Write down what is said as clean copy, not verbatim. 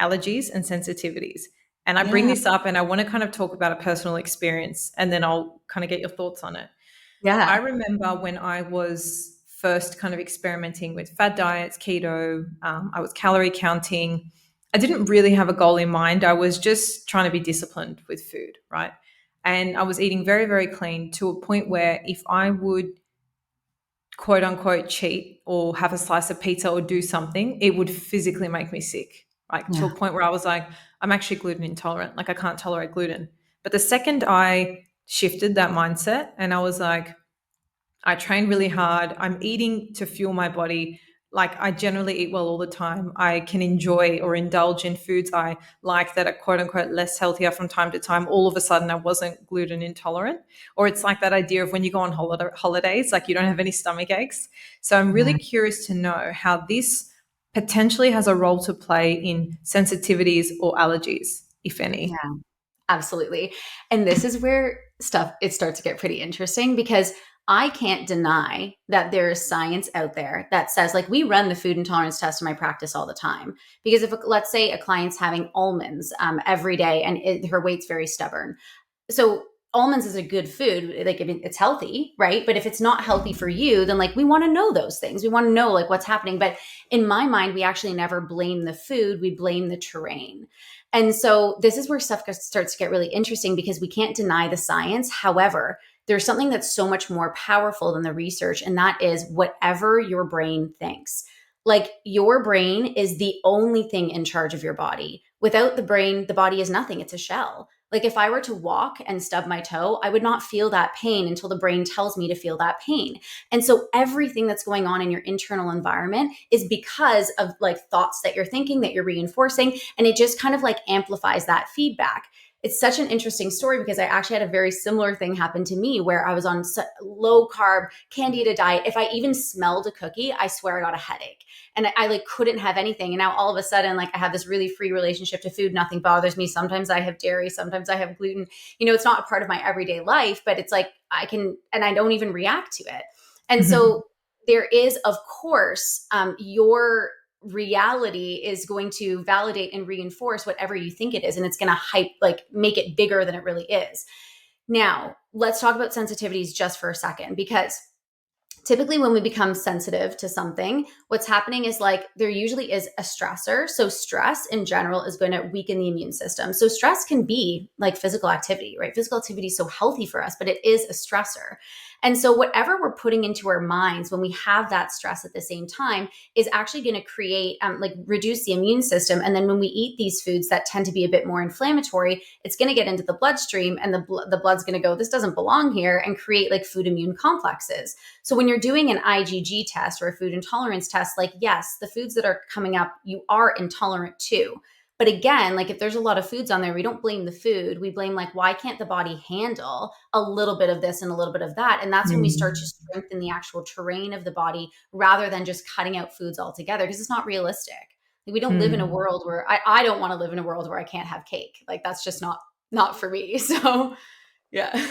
allergies and sensitivities. And I bring Yeah. this up and I want to kind of talk about a personal experience and then I'll kind of get your thoughts on it. I Yeah. remember when I was first kind of experimenting with fad diets, keto, I was calorie counting. I didn't really have a goal in mind. I was just trying to be disciplined with food, right? And I was eating very, very clean to a point where if I would quote unquote cheat or have a slice of pizza or do something, it would physically make me sick. Like to a Yeah. point where I was like, I'm actually gluten intolerant. Like I can't tolerate gluten. But the second I shifted that mindset and I was like, I train really hard. I'm eating to fuel my body. Like I generally eat well all the time. I can enjoy or indulge in foods I like that are quote unquote less healthier from time to time. All of a sudden, I wasn't gluten intolerant. Or it's like that idea of when you go on holidays, like you don't have any stomach aches. So I'm really Yeah. curious to know how this potentially has a role to play in sensitivities or allergies, if Yeah. any. Absolutely. And this is where it starts to get pretty interesting because I can't deny that there is science out there that says, like, we run the food intolerance test in my practice all the time. Because if, let's say, a client's having almonds every day and her weight's very stubborn. So, almonds is a good food. Like, I mean, it's healthy, right? But if it's not healthy for you, then like we want to know those things. We want to know like what's happening. But in my mind, we actually never blame the food, we blame the terrain. And so this is where stuff starts to get really interesting because we can't deny the science. However, there's something that's so much more powerful than the research, and that is whatever your brain thinks. Like your brain is the only thing in charge of your body. Without the brain, the body is nothing. It's a shell. Like if I were to walk and stub my toe, I would not feel that pain until the brain tells me to feel that pain. And so everything that's going on in your internal environment is because of like thoughts that you're thinking, that you're reinforcing, and it just kind of like amplifies that feedback. It's such an interesting story because I actually had a very similar thing happen to me where I was on low carb candida diet. If I even smelled a cookie, I swear I got a headache and I like couldn't have anything. And now all of a sudden, like I have this really free relationship to food. Nothing bothers me. Sometimes I have dairy, sometimes I have gluten. You know, it's not a part of my everyday life, but it's like I can, and I don't even react to it. And Mhm. so there is, of course, your reality is going to validate and reinforce whatever you think it is. And it's going to hype, like make it bigger than it really is. Now, let's talk about sensitivities just for a second, because typically when we become sensitive to something, what's happening is like there usually is a stressor. So stress in general is going to weaken the immune system. So stress can be like physical activity, right? Physical activity is so healthy for us, but it is a stressor. And so whatever we're putting into our minds when we have that stress at the same time is actually going to create like reduce the immune system. And then when we eat these foods that tend to be a bit more inflammatory, it's going to get into the bloodstream and the blood's going to go, this doesn't belong here, and create like food immune complexes. So when you're doing an IgG test or a food intolerance test, like, yes, the foods that are coming up, you are intolerant to. But again, like if there's a lot of foods on there, we don't blame the food. We blame like, why can't the body handle a little bit of this and a little bit of that? And that's when we start to Mm. strengthen the actual terrain of the body rather than just cutting out foods altogether because it's not realistic. Like, we don't live in a Mm. world where I don't want to live in a world where I can't have cake. Like that's just not for me. So yeah.